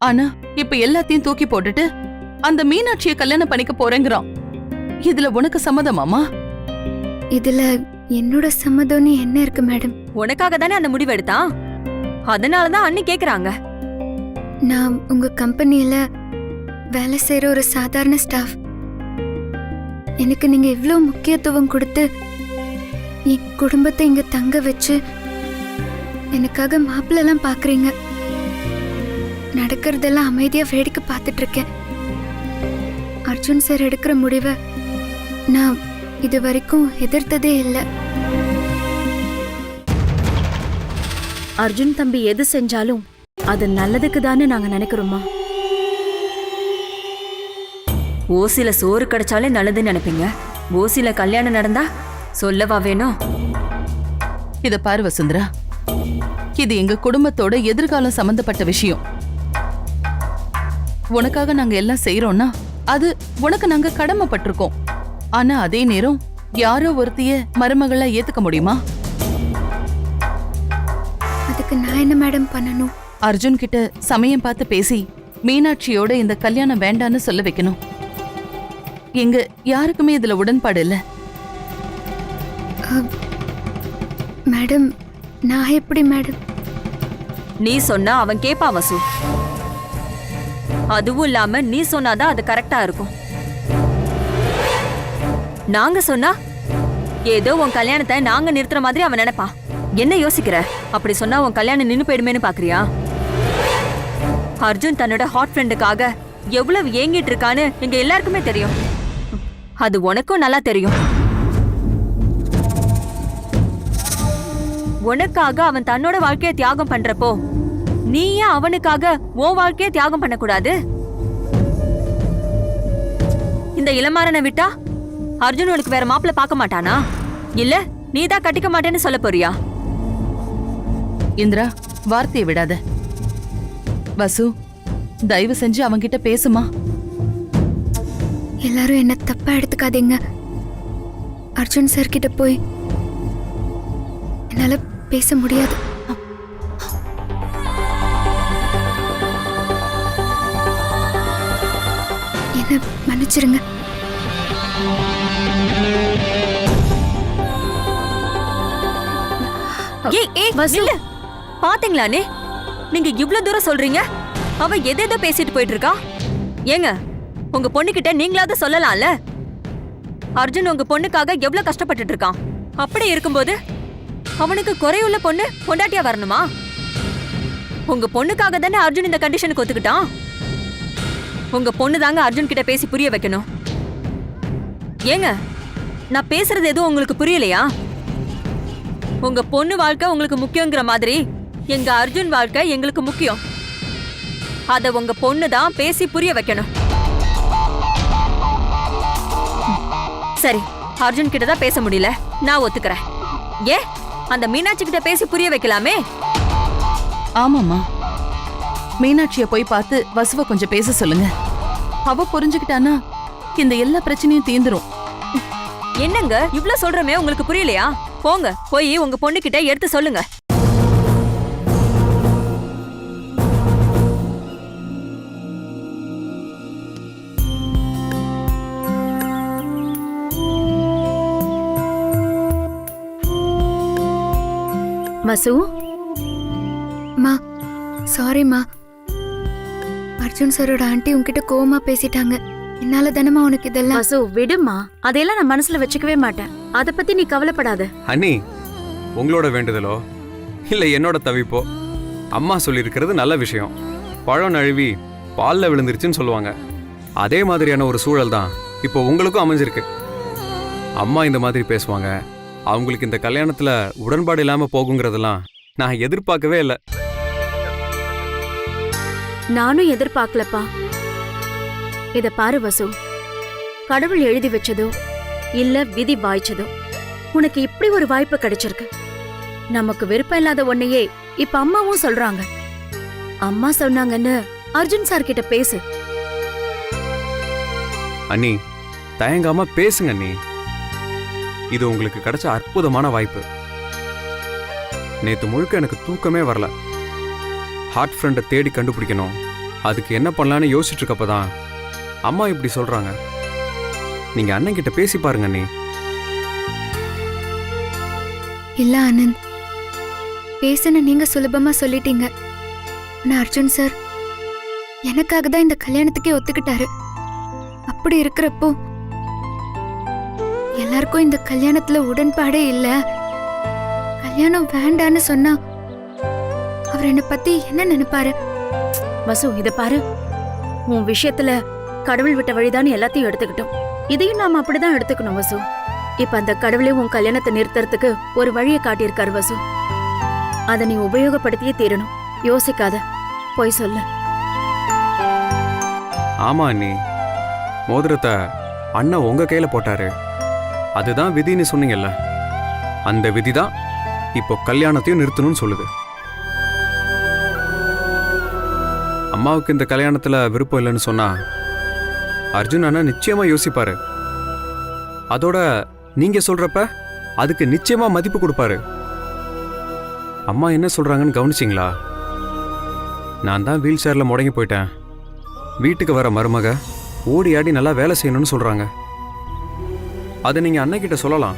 ஆனா இப்ப எல்லாத்தையும் தூக்கி போட்டுட்டு அந்த மீனாட்சியை கல்யாணம் பண்ணிக்க போறேங்கிறான். இதுல உனக்கு சம்மதமாமா? இதுல என்னோட சம்மதம்னு என்ன இருக்கு மேடம்? உனக்காக தானே அந்த முடிவு எடுத்தான். அதனாலதான் அண்ணி கேக்குறாங்க. நான் உங்க கம்பெனியில வேலை செய்யற ஒரு சாதாரண ஸ்டாஃப். எனக்கு நீங்க இவ்ளோ முக்கியத்துவம் கொடுத்து என் குடும்பத்தை இங்க தங்க வச்சு எனக்காக மாப்பிள்ளெல்லாம் பாக்குறீங்க. நடக்கிறதெல்லாம் அமைதியா வேடிக்கை பார்த்துட்டு இருக்கேன். அர்ஜுன் சார் எடுக்கிற முடிவை நான் இது வரைக்கும் எதிர்த்ததே இல்லை. அர்ஜுன் தம்பி எது செஞ்சாலும் அது நல்லதுக்கு தானே நாங்க நினைக்கிறோமா. ஓசில சோறு கிடைச்சாலே நல்லதுன்னு நினைப்பீங்க. ஓசில கல்யாணம் நடந்தா சொல்லவா வேணும்? இத பாரு வசுந்தரா, இது எங்க குடும்பத்தோட எதிர்காலம் சம்பந்தப்பட்ட விஷயம். உனக்காக நாங்க எல்லாம் செய்யறோம்னா அது உனக்கு நாங்க கடமைப்பட்டிருக்கோம். ஆனா அதே நேரம் யாரோ ஒருத்திய மருமகளா ஏத்துக்க முடியுமா? அதுக்கு நான் என்ன மேடம் பண்ணணும்? அர்ஜுன் கிட்ட சமயம் பார்த்து பேசி மீனாட்சியோட இந்த கல்யாணம் வேண்டான்னு சொல்ல வைக்கணும். எங்க யாருக்குமே இதுல உடன்பாடு இல்ல. மேடம், நான் எப்படி மேடம்? நீ சொன்னா அவன் கேப்பா வசு. அதுவும் இல்லாம நீ சொன்னாதான் அது கரெக்டா இருக்கும். நாங்க சொன்னா ஏதோ உன் கல்யாணத்தை நாங்க நிறுத்துற மாதிரி அவன் நினைப்பான். என்ன யோசிக்கிற? அப்படி சொன்னா உன் கல்யாணம் நின்னு போயிடுமேனு பாக்குறியா? அர்ஜுன் தன்னோட ஹாட் ஃப்ரெண்டுக்காக எவ்வளவு ஏங்கிட்டு இருக்கான்னு எங்க எல்லாருக்குமே தெரியும். அது உனக்கும் நல்லா தெரியும். உனக்காக அவன் தன்னோட வாழ்க்கையை தியாகம் பண்றப்போ நீ ஏன் அவனுக்காக உன் வாழ்க்கையை தியாகம் பண்ணக்கூடாது? இந்த இளமாறனை விட்டா அர்ஜுன் உனக்கு வேற மாப்பிள்ள பார்க்க மாட்டானா? இல்ல நீதான் கட்டிக்க மாட்டேன்னு சொல்ல போறியா? இந்திரா, வார்த்தையை விடாத. வசு, தயவு செஞ்சு அவன்கிட்ட பேசுமா. எல்லாரும் என்ன தப்பா எடுத்துக்காதீங்க. அர்ஜுன் சார் கிட்ட போய் என்னால பேச முடியாது. என்ன மன்னிச்சிருங்க. பாத்தீங்களானே, நீங்க இவ்ளோ தூரம் சொல்றீங்க. அவ எதேதோ பேசிட்டு போயிட்டு இருக்கா. ஏங்க, உங்க பொண்ணுகிட்ட நீங்களாவது சொல்லலாம்ல. அர்ஜுன் உங்க பொண்ணுக்காக எவ்வளவு கஷ்டப்பட்டுட்டு இருக்கான். அப்படி இருக்கும்போது அவனுக்கு குறையுள்ள பொண்ணு பொண்டாட்டியா வரணுமா? உங்க பொண்ணுக்காக தானே அர்ஜுன் இந்த கண்டிஷனுக்கு ஒத்துக்கிட்டான். உங்க பொண்ணு தாங்க அர்ஜுன் கிட்ட பேசி புரிய வைக்கணும். ஏங்க, நான் பேசுறது எதுவும் உங்களுக்கு புரியலையா? உங்க பொண்ணு வாழ்க்கை உங்களுக்கு முக்கியங்கிற மாதிரி எங்க அர்ஜுன் வாழ்க்கை எங்களுக்கு முக்கியம். அத உங்க பொண்ணு தான் பேசி புரிய வைக்கணும். சரி, அர்ஜுன் கிட்ட தான் பேச முடியல, நான் ஒத்துக்கிறேன். ஏ, அந்த மீனாட்சி கிட்ட பேசி புரிய வைக்கலாமே. ஆமாமா, மீனாட்சிய போய் பார்த்து வசுவ கொஞ்சம் பேச சொல்லுங்க. அவ புரிஞ்சுக்கிட்டானா இந்த எல்லா பிரச்சனையும் தீந்துரும். என்னங்க இவ்ளோ சொல்றமே, உங்களுக்கு புரியலையா? போங்க, போய் உங்க பொண்ணு கிட்ட எடுத்து சொல்லுங்க. வசு, மா, சாரிம்மா. அர்ஜுன் சாரோட ஆண்டி உன்கிட்ட கோவமா பேசிட்டாங்க. என்னால தானமா உனக்கு இதெல்லாம். வசு விடுமா, அதையெல்லாம் நான் மனசுல வச்சுக்கவே மாட்டேன். அத பத்தி நீ கவலைப்படாத. அண்ணி, உங்களோட வேண்டுதலோ இல்ல என்னோட தவிப்போ, அம்மா சொல்லியிருக்கிறது நல்ல விஷயம். பழம் நழுவி பால்ல விழுந்துருச்சுன்னு சொல்லுவாங்க. அதே மாதிரியான ஒரு சூழல் தான் இப்போ உங்களுக்கும் அமைஞ்சிருக்கு. அம்மா இந்த மாதிரி பேசுவாங்க, அவங்களுக்கு இந்த கல்யாணத்துல உடன்பாடு இல்லாம போகுங்கிறதெல்லாம் நான் எதிர்பார்க்கவே இல்லை. நானும் எதிர்பார்க்கலப்பா. இத பாரு வசு, கடவுள் எழுதி வச்சதோ இல்ல விதி வாய்ச்சதோ உனக்கு இப்படி ஒரு வாய்ப்பு கிடைச்சிருக்கு. நமக்கு விருப்பம் இல்லாத ஒன்னையே இப்ப அம்மாவும் சொல்றாங்க. அம்மா சொன்னாங்கன்னு அர்ஜுன் சார் கிட்ட பேசு. அண்ணி, தயங்காம பேசுங்க அண்ணி. இது உங்களுக்கு கிடைச்ச அற்புதமான வாய்ப்பு. நேத்து முழுக்க எனக்கு தூக்கமே வரல. ஹார்ட் ஃப்ரெண்டை தேடி கண்டுபிடிக்கணும், அதுக்கு என்ன பண்ணலான்னு யோசிச்சுட்டு இருக்கப்பதான் அம்மா இப்படி சொல்றாங்க. நீங்க அண்ணன் கிட்ட பேசி பாருங்க அண்ணி. இல்ல ஆனந்த், பேசுன நீங்க சுலபமா சொல்லிட்டீங்க. ஆனா அர்ஜுன் சார் எனக்காக தான் இந்த கல்யாணத்துக்கே ஒத்துக்கிட்டாரு. அப்படி இருக்கிறப்போ எல்லாருக்கும் இந்த கல்யாணத்துல உடன்பாடே இல்ல, கல்யாணம் வேண்டான்னு சொன்னா அவர் என்ன பத்தி என்ன நினைப்பாரு? வசு, இத பாரு, உன் விஷயத்துல கடவுள் விட்ட வழிதான்னு எல்லாத்தையும் எடுத்துக்கிட்டோம். இதையும் நாம அப்படிதான் எடுத்துக்கணும் வசு. இப்ப அந்த கடவுளே உன் கல்யாணத்தை நிறுத்துறதுக்கு ஒரு வழியை காட்டியிருக்காரு வசு. அதை நீ உபயோகப்படுத்தியே தீரணும். யோசிக்காத, போய் சொல்லு. ஆமா அண்ணி, மோதிரத்தை அண்ணன் உங்க கையில போட்டாரு. அதுதான் விதின்னு சொன்னீங்கல்ல, அந்த விதி தான் இப்போ கல்யாணத்தையும் நிறுத்தணும்னு சொல்லுது. அம்மாவுக்கு இந்த கல்யாணத்துல விருப்பம் இல்லைன்னு சொன்னா அர்ஜுன் அண்ணா நிச்சயமா யோசிப்பாரு. அதோட நீங்க சொல்றப்ப அதுக்கு நிச்சயமா மதிப்பு கொடுப்பாரு. அம்மா என்ன சொல்றாங்கன்னு கவனிச்சிங்களா? நான் தான் வீல் சேர்ல முடங்கி போயிட்டேன், வீட்டுக்கு வர மருமக ஓடி ஆடி நல்லா வேலை செய்யணும்னு சொல்றாங்க. அதை நீங்க அண்ணன் கிட்ட சொல்லலாம்,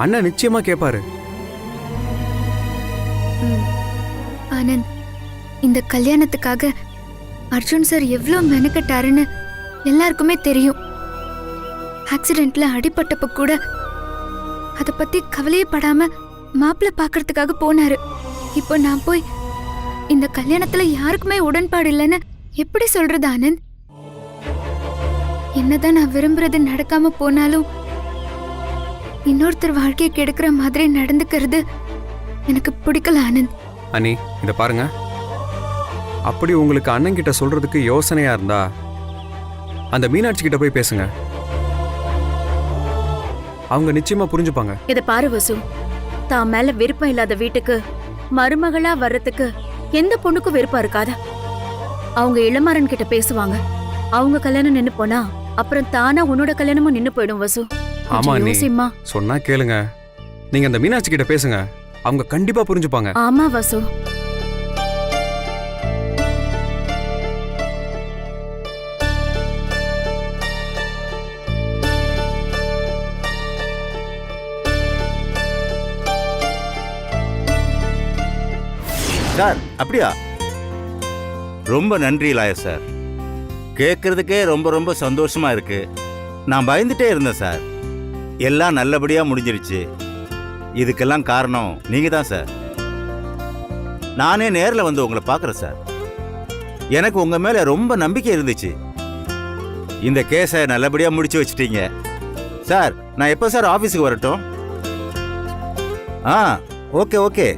அண்ணன் நிச்சயமா கேட்பாரு. ஆனந்த், இந்த கல்யாணத்துக்காக அர்ஜுன் சார் எவ்வளவு மெனக்கட்டாருன்னு எல்லாருக்குமே தெரியும். ஆக்சிடென்ட்ல அடிபட்டப்ப கூட அத பத்தி கவலையே படாம மாப்பிள்ள பாக்குறதுக்காக போனாரு. இப்போ நான் போய் இந்த கல்யாணத்துல யாருக்குமே உடன்பாடு இல்லைன்னு எப்படி சொல்றது ஆனந்த்? என்னதான் நான் விரும்புறது நடக்காம போனாலும் இன்னொருத்தர் வாழ்க்கையை கெடுக்கிற மாதிரி நடந்துக்கிறது எனக்கு பிடிக்கல ஆனந்த். அண்ணி, இத பாருங்க, அப்படி உங்களுக்கு அண்ணன் கிட்ட சொல்றதுக்கு யோசனையா இருந்தா அந்த மீனாட்சி கிட்ட போய் பேசுங்க, அவங்க நிச்சயமா புரிஞ்சுப்பாங்க. இத பாரு வசு, தான் மேல விருப்பம் இல்லாத வீட்டுக்கு மருமகளா வர்றதுக்கு எந்த பொண்ணுக்கும் விருப்பம் இருக்காதா? அவங்க இளமாறன் கிட்ட பேசுவாங்க. அவங்க கல்யாணம் நின்னு போனா அப்புறம் தானா உன்னோட கல்யாணமும் நின்னு போயிடும் வசு. ஆமா அண்ணி, யோசிம்மா. சொன்னா கேளுங்க, நீங்க அந்த மீனாட்சி கிட்ட பேசுங்க, அவங்க கண்டிப்பா புரிஞ்சுப்பாங்க. ஆமா வசு. சார், அப்படியா? ரொம்ப நன்றி லாயர் சார். கேட்கறதுக்கே ரொம்ப ரொம்ப சந்தோஷமா இருக்கு. நான் பயந்துட்டே இருந்தேன் சார். எல்லாம் நல்லபடியா முடிஞ்சிருச்சு. இதுக்கெல்லாம் காரணம் நீங்க தான் சார். நானே நேரில் வந்து உங்களை பார்க்குறேன் சார். எனக்கு உங்க மேல ரொம்ப நம்பிக்கை இருந்துச்சு. இந்த கேஸை நல்லபடியா முடிச்சு வச்சிட்டீங்க சார். நான் எப்போ சார் ஆஃபீஸுக்கு வரட்டும்? Okay okay.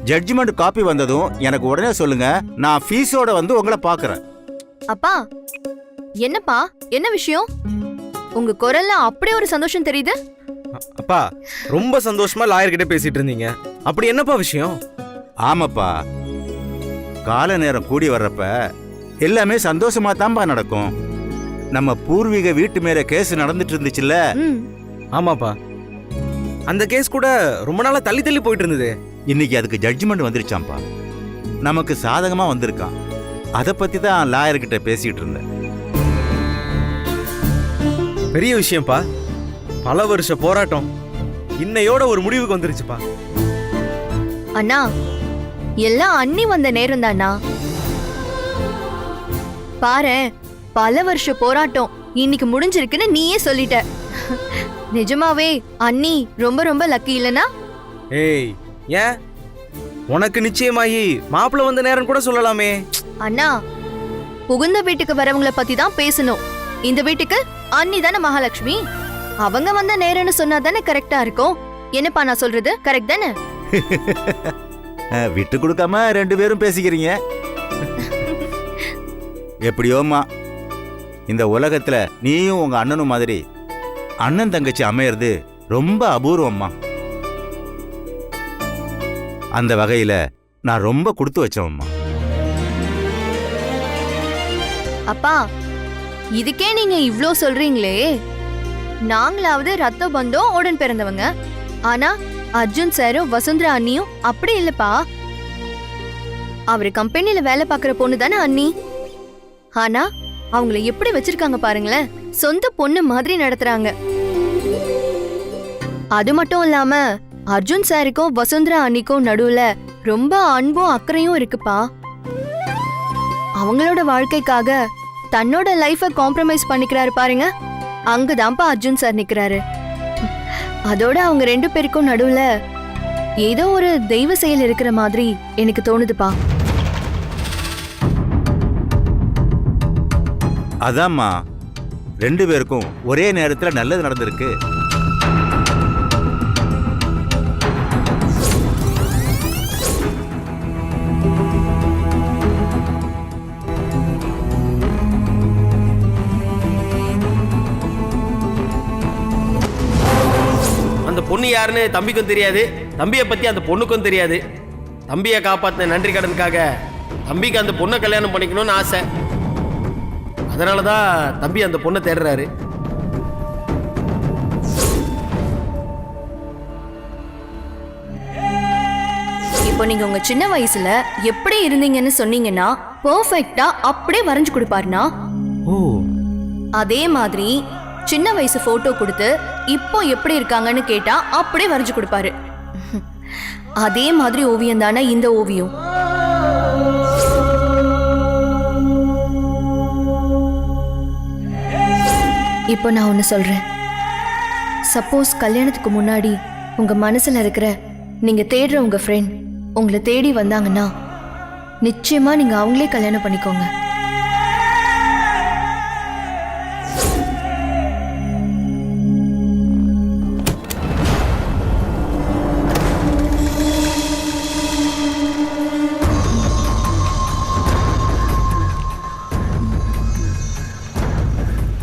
ஜட்ஜ்மெண்ட் காப்பி வந்ததும் எனக்கு உடனே சொல்லுங்க. நான் ஃபீஸோட வந்து உங்களை பார்க்கறேன். அப்பா, என்னப்பா, என்ன விஷயம்? உங்க குரல்ல அப்படியே ஒரு சந்தோஷம் தெரியுது. அப்பா, ரொம்ப சந்தோஷமா லாயர் கிட்ட பேசிட்டு இருந்தீங்க. அப்படி என்னப்பா விஷயம்? ஆமாப்பா, கால நேரம் கூடி வர்றப்ப எல்லாமே சந்தோஷமா தான்ப்பா நடக்கும். நம்ம பூர்வீக வீட்டு மேல கேஸ் நடந்துட்டு இருந்துச்சுல்ல? ஆமாப்பா, அந்த கேஸ் கூட ரொம்ப நாளா தள்ளி தள்ளி போயிட்டு இருந்தது. இன்னைக்கு அதுக்கு ஜட்ஜ்மெண்ட் வந்துருச்சாம்ப்பா. நமக்கு சாதகமா வந்திருக்கான். அதை பத்தி தான் லாயர் கிட்ட பேசிட்டு இருந்தேன். பெரிய விஷயம்ப்பா. பல வருஷ போராட்டம் இன்னையோட ஒரு முடிவுக்கு வந்துருச்சுப்பா. அண்ணா, எல்லாம் அண்ணி வந்த நேரம் தானா? பாரு, பல வருஷ போராட்டம் இன்னைக்கு முடிஞ்சிருக்குன்னு நீயே சொல்லிட்ட. நிஜமாவே அண்ணி ரொம்ப ரொம்ப லக்கி இல்லனா? ஏய், ஏன்? உனக்கு நிச்சயமாகி மாப்பிள்ள வந்த நேரம் கூட சொல்லலாமே. அண்ணா, புகுந்த வீட்டுக்கு வரவங்களை பத்தி தான் பேசணும். இந்த வீட்டுக்கு அண்ணி தானே மகாலட்சுமி. அவங்க வந்த நேரம்னு சொன்னா தானே கரெக்டா இருக்கும். என்னப்பா நான் சொல்றது கரெக்ட் தானே? விட்டு கொடுக்காம ரெண்டு பேரும் பேசிக்கிறீங்க. எப்படியோம்மா, இந்த உலகத்துல நீயும் உங்க அண்ணனும் மாதிரி அண்ணன் தங்கச்சி அமையறது ரொம்ப அபூர்வம்மா. அந்த வகையில நான் ரொம்ப கொடுத்து வச்சவம்மா. அப்பா, இதுக்கே நீங்க இவ்ளோ சொல்றீங்களே. நாங்களாவது ரத்த பந்தம் உடன் பிறந்தவங்க. ஆனா அர்ஜுன் சாரும் வசுந்தரா அண்ணியும் அப்படி இல்லப்பா. அவரு கம்பெனில வேலை பார்க்குற பொண்ணு தானே அண்ணி. ஆனா அவங்கள எப்படி வச்சிருக்காங்க பாருங்களேன், சொந்த பொண்ணு மாதிரி நடத்துறாங்க. அது மட்டும் இல்லாம அர்ஜுன் சாருக்கும் வசுந்தரா அன்னிக்கும் நடுவுல ரொம்ப அன்பும் அக்கறையும் இருக்குப்பா. அவங்களோட வாழ்க்கைக்காக தன்னோட லைஃப காம்ப்ரமைஸ் பண்ணிக்கிறாரு பாருங்க, அங்கதான்ப்பா அர்ஜுன் சார் நிக்கிறாரு. அதோட அவங்க 2 பேருக்கும் நடுவுல ஏதோ ஒரு தெய்வ செயல் இருக்கிற மாதிரி எனக்கு தோணுதுப்பா. அதாம்மா, 2 பேருக்கும் ஒரே நேரத்தில் நல்லது நடந்திருக்கு. அந்த பொண்ணு யாருன்னு தம்பிக்கும் தெரியாது, தம்பியை பத்தி அந்த பொண்ணுக்கும் தெரியாது. தம்பியை காப்பாத்தின நன்றி கடனுக்காக தம்பிக்கு அந்த பொண்ணை கல்யாணம் பண்ணிக்கணும்னு ஆசை. அதனாலதான் தம்பி அந்த பொண்ணை தேடுறாரு. இப்போ நீங்க உங்க சின்ன வயசுல எப்படி இருந்தீங்கன்னு சொன்னீங்கன்னா பெர்ஃபெக்ட்டா அப்படியே வரைஞ்சு கொடுப்பாருனா, ஓ, அதே மாதிரி சின்ன வயசு போட்டோ கொடுத்து இப்போ எப்படி இருக்காங்கன்னு கேட்டா அப்படியே வரைஞ்சு கொடுப்பாரு. அதே மாதிரி ஓவியம் தானே இந்த ஓவியம். இப்போ நான் ஒன்னு சொல்றேன். சப்போஸ் கல்யாணத்துக்கு முன்னாடி உங்க மனசுல இருக்கிற நீங்க தேடுற உங்க ஃப்ரெண்ட் உங்களை தேடி வந்தாங்கன்னா நிச்சயமா நீங்க அவங்களே கல்யாணம் பண்ணிக்கோங்க.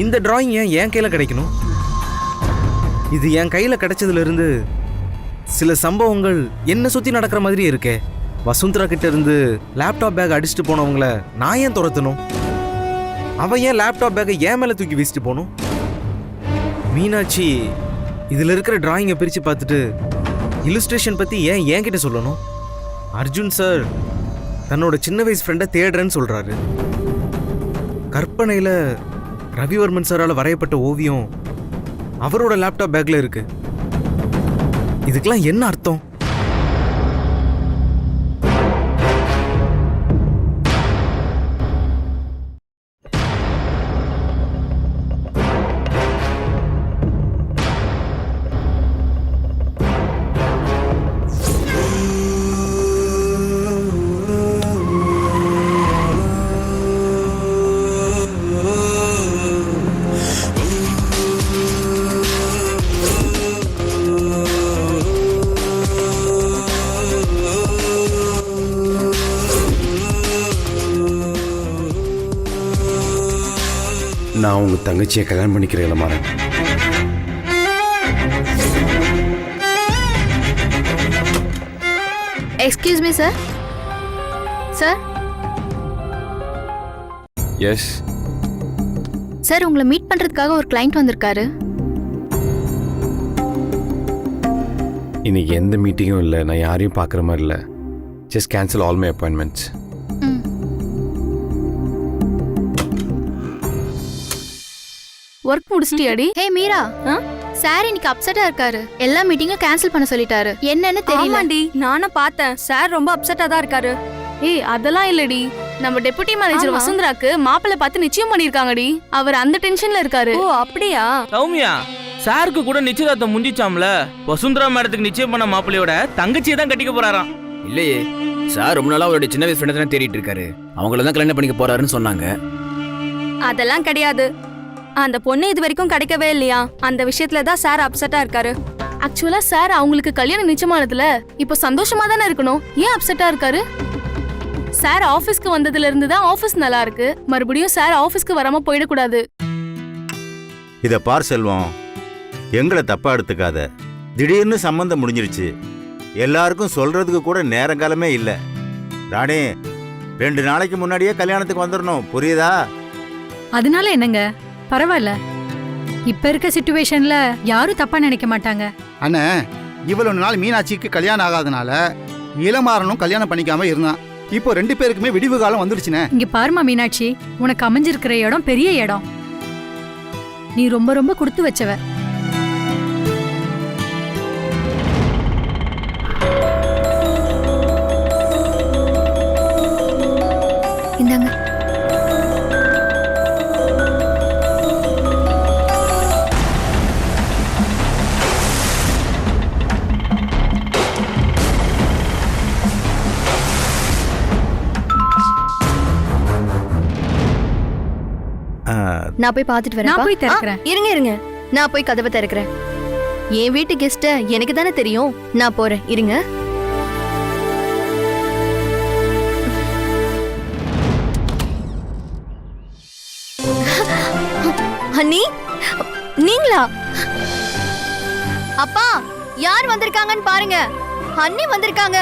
இந்த டிராயிங் ஏன் என் கையில் கிடைக்கணும்? இது என் கையில் கிடைச்சதுல இருந்து சில சம்பவங்கள் என்ன சுற்றி நடக்கிற மாதிரி இருக்கே. வசுந்தரா கிட்ட இருந்து லேப்டாப் பேக் அடிச்சுட்டு போனவங்கள நான் ஏன் துரத்தணும்? அவன் ஏன் லேப்டாப் பேக்கை ஏன் மேலே தூக்கி வீசிட்டு போகணும்? மீனாட்சி இதில் இருக்கிற டிராயிங்கை பிரித்து பார்த்துட்டு இல்லுஸ்ட்ரேஷன் பற்றி ஏன் என்கிட்ட சொல்லணும்? அர்ஜுன் சார் தன்னோட சின்ன வயசு ஃப்ரெண்டை தேடுறேன்னு சொல்கிறாரு. கற்பனையில் ரவிவர்மன் சாரால் வரையப்பட்ட ஓவியம் அவரோட லேப்டாப் பேக்ல இருக்கு. இதுக்கெல்லாம் என்ன அர்த்தம்? நான் உங்க தங்கச்சியை கல்யாணம் பண்ணிக்கிறேன் Maran. Excuse me sir. Sir yes sir, உங்களை மீட் பண்றதுக்காக ஒரு கிளைண்ட் வந்திருக்காரு. இன்னைக்கு எந்த மீட்டிங்கும் இல்லை, நான் யாரையும் பார்க்குற மாதிரி இல்லை. Just cancel all my appointments. Work முடிச்சிட்டியாடி? ஹே மீரா, சார் இன்னைக்கு அப்செட்டா இருக்காரு. எல்லா மீட்டிங்கும் கேன்சல் பண்ண சொல்லிட்டாரு. என்னன்னு தெரியல. நானும் பார்த்தேன், சார் ரொம்ப அப்செட்டா தான் இருக்காரு. ஏய் அதெல்லாம் இல்லடி, நம்ம டெபுட்டி மேனேஜர் வசுந்தராக்கு மாப்பிள்ளை பார்த்து நிச்சயம் பண்ணிருக்காங்கடி. அவர் அந்த டென்ஷன்ல இருக்காரு. ஓ அப்படியா? சௌமியா, சாருக்கு கூட நிச்சயதார்த்தம் முடிஞ்சிச்சாம்ல. வசுந்தரா மேடத்துக்கு நிச்சயம் பண்ண மாப்பிள்ளையோட தங்கச்சியை தான் கட்டிக்க போறாராம். இல்லையே, சார் ரொம்ப நாளா அவருடைய சின்ன வயசு ஃப்ரெண்டை தான் தேடிட்டு இருக்காரு. அவங்கள தான் கல்யாணம் பண்ணிக்க போறாருன்னு சொன்னாங்க. அதெல்லாம் கிடையாது. அந்த பொண்ணு இது வரைக்கும் கிடைக்கவே இல்லையா? அந்த விஷயத்துல தான் சார் அப்செட்டா இருக்காரு. ஆக்சுவலா சார் அவங்களுக்கு கல்யாணம் நிச்சயமானதுல இப்போ சந்தோஷமா தானே இருக்கணும். ஏன் அப்செட்டா இருக்காரு? சார் ஆபீஸ்க்கு வந்ததுல இருந்து தான் ஆபீஸ் நல்லா இருக்கு. மறுபடியும் சார் ஆபீஸ்க்கு வராம போயிடக்கூடாது. இத பார் செல்வம், எங்களை தப்பா எடுத்துக்காத. திடீர்னு சம்பந்தம் முடிஞ்சிருச்சு. எல்லாருக்கும் சொல்றதுக்கு கூட நேரங்காலமே இல்லை. ராணி, 2 நாளைக்கு முன்னாடியே கல்யாணத்துக்கு வந்துடணும், புரியுதா? அதனால என்னங்க, பரவாயில்ல. இப்ப இருக்க சிச்சுவேஷன்ல யாரும் தப்பா நினைக்க மாட்டாங்க. அண்ணே, இவ்வளவு நாள் மீனாட்சிக்கு கல்யாணம் ஆகாதனால இளமாறனும் கல்யாணம் பண்ணிக்காம இருந்தான். இப்போ 2 பேருக்குமே விடிவு காலம் வந்துடுச்சுனே. இங்க பாருமா மீனாட்சி, உனக்கு அமைஞ்சிருக்கிற இடம் பெரிய இடம். நீ ரொம்ப ரொம்ப கொடுத்து வச்சவ. இந்தாங்க. நான் போய் பார்த்துட்டு வரேன். நான் போய் திறக்கிறேன். இருங்க இருங்க, நான் போய் கதவை திறக்கிறேன். என் வீட்டு கெஸ்ட எனக்கு தானே தெரியும். நான் போறேன், இருங்க. அண்ணி, நீங்களா? அப்பா, யார் வந்திருக்காங்கன்னு பாருங்க. அண்ணி வந்திருக்காங்க.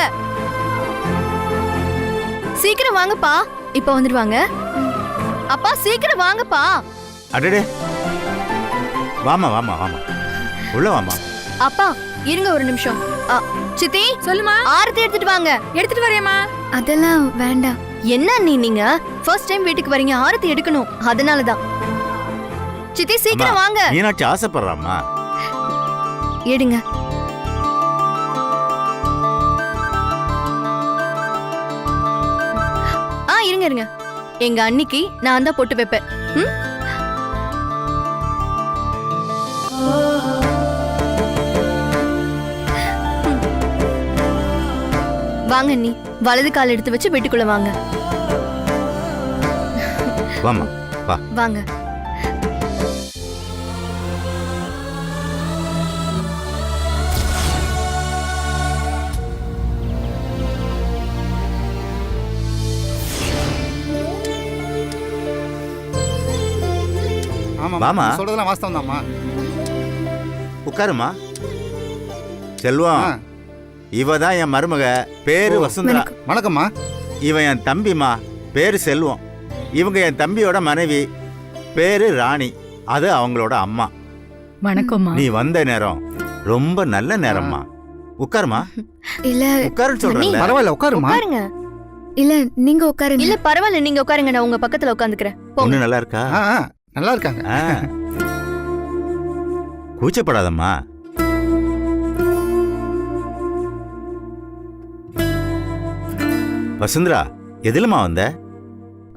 சீக்கிரம் வாங்கப்பா. இப்ப வந்துருவாங்க. அப்பா சீக்கிரம் வாங்கப்பா. அடடே, வாமா வாமா வாமா, உள்ள வாமா. அப்பா இருங்க ஒரு நிமிஷம். சித்தி, சொல்லுமா. ஆரத்தி எடுத்துட்டு வாங்க. எடுத்துட்டு வரேம்மா. அதெல்லாம் வேண்டாம். என்ன நீங்க ஃபர்ஸ்ட் டைம் வீட்டுக்கு வரீங்க, ஆரத்தி எடுக்கணும். அதனாலதான். சித்தி சீக்கிரம் வாங்க. மீனாட்சி ஆசைப்படுறாமா. எடுங்க. இருங்க இருங்க, எங்க அன்னிக்கு நான் தான் போட்டு வைப்பேன். வாங்க அண்ணி, வலது கால் எடுத்து வச்சு வீட்டுக்குள்ள வாங்க. வாமா வா. வாங்க. வாமா. சொல்றதெல்லாம் வாஸ்தவம் தான்மா. உட்காருமா. செல்வம், இவ தான் என் மருமக, பேரு வசுந்தரா. வணக்கம்மா. இவன் என் தம்பிமா, பேரு செல்வம். இவங்க என் தம்பியோட மனைவி, பேரு ராணி. அது அவங்களோட அம்மா. வணக்கம்மா. நீ வந்த நேரம் ரொம்ப நல்ல நேரம்மா. உட்காருமா. இல்ல உட்காருன்னு சொல்றேன். பரவாயில்ல, உட்காருமா. உட்காருங்க. இல்ல நீங்க உட்காருங்க. இல்ல பரவாயில்ல, நீங்க உட்காருங்க. நான் உங்க பக்கத்துல உட்காந்துக்கிறேன். பொண்ணு நல்லா இருக்கா? நல்லா இருக்காங்க. கூச்சப்படாதம்மா. வசுந்தரா, எதுலமா வந்த?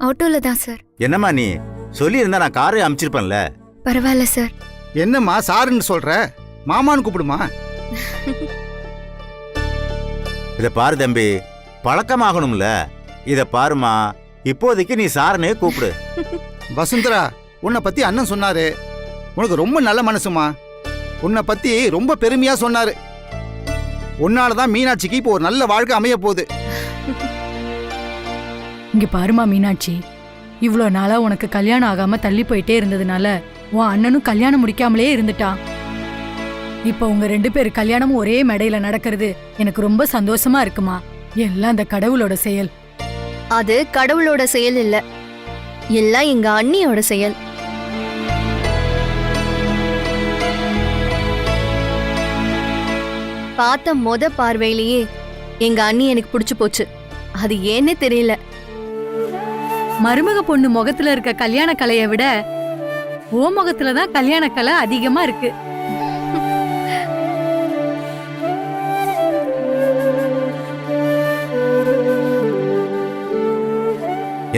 ஆட்டோல தான் சார். என்னம்மா நீ சொல்லி இருந்தா நான் காரை அனுப்பிச்சிருப்பேன்ல. பரவாயில்ல சார். என்னம்மா சாருன்னு சொல்ற? மாமான்னு கூப்பிடுமா. இத பாரு தம்பி, பழக்கமாகணும்ல. இத பாருமா, இப்போதைக்கு நீ சாரனே கூப்பிடு. வசுந்தரா, உன்னை பத்தி அண்ணன் சொன்னாரு. உனக்கு ரொம்ப நல்ல மனசுமா. உன்னை பத்தி ரொம்ப பெருமையா சொன்னாரு. உன்னாலதான் மீனாட்சிக்கு இப்போ ஒரு நல்ல வாழ்க்கை அமைய போகுது. இங்க பாருமா மீனாட்சி, இவ்ளோ நாளா உனக்கு கல்யாணம் ஆகாம தள்ளி போயிட்டே இருந்ததுனால உன் அண்ணனும் கல்யாணம் முடிக்காமலே இருந்துட்டான். இப்ப உங்க 2 பேர் கல்யாணமும் ஒரே மேடையில நடக்கிறது எனக்கு ரொம்ப சந்தோஷமா இருக்குமா. எல்லாம் அந்த கடவுளோட செயல். அது கடவுளோட செயல் இல்ல, எல்லாம் எங்க அண்ணியோட செயல். பார்த்த மொத பார்வையிலேயே எங்க அண்ணி எனக்கு பிடிச்சு போச்சு. அது ஏன்னே தெரியல. மருமக பொண்ணு முகத்துல இருக்க கல்யாண கலையை விட ஓ முகத்துல தான் கல்யாண கலை அதிகமா இருக்கு.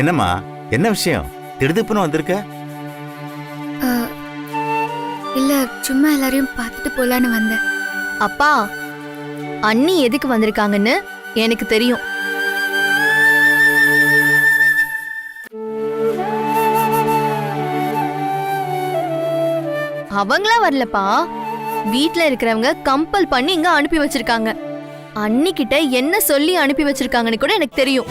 என்னம்மா, என்ன விஷயம்? திடுதுப்புன்னு வந்திருக்க? இல்ல சும்மா எல்லாரையும் பார்த்துட்டு போலான்னு வந்தேன். அப்பா, அண்ணி எதுக்கு வந்திருக்காங்கன்னு எனக்கு தெரியும். அவங்களா வரலப்பா, வீட்ல இருக்கிறவங்க கம்பல் பண்ணி இங்க அனுப்பி வச்சிருக்காங்க. அண்ணி கிட்ட என்ன சொல்லி அனுப்பி வச்சிருக்காங்கன்னு கூட எனக்கு தெரியும்.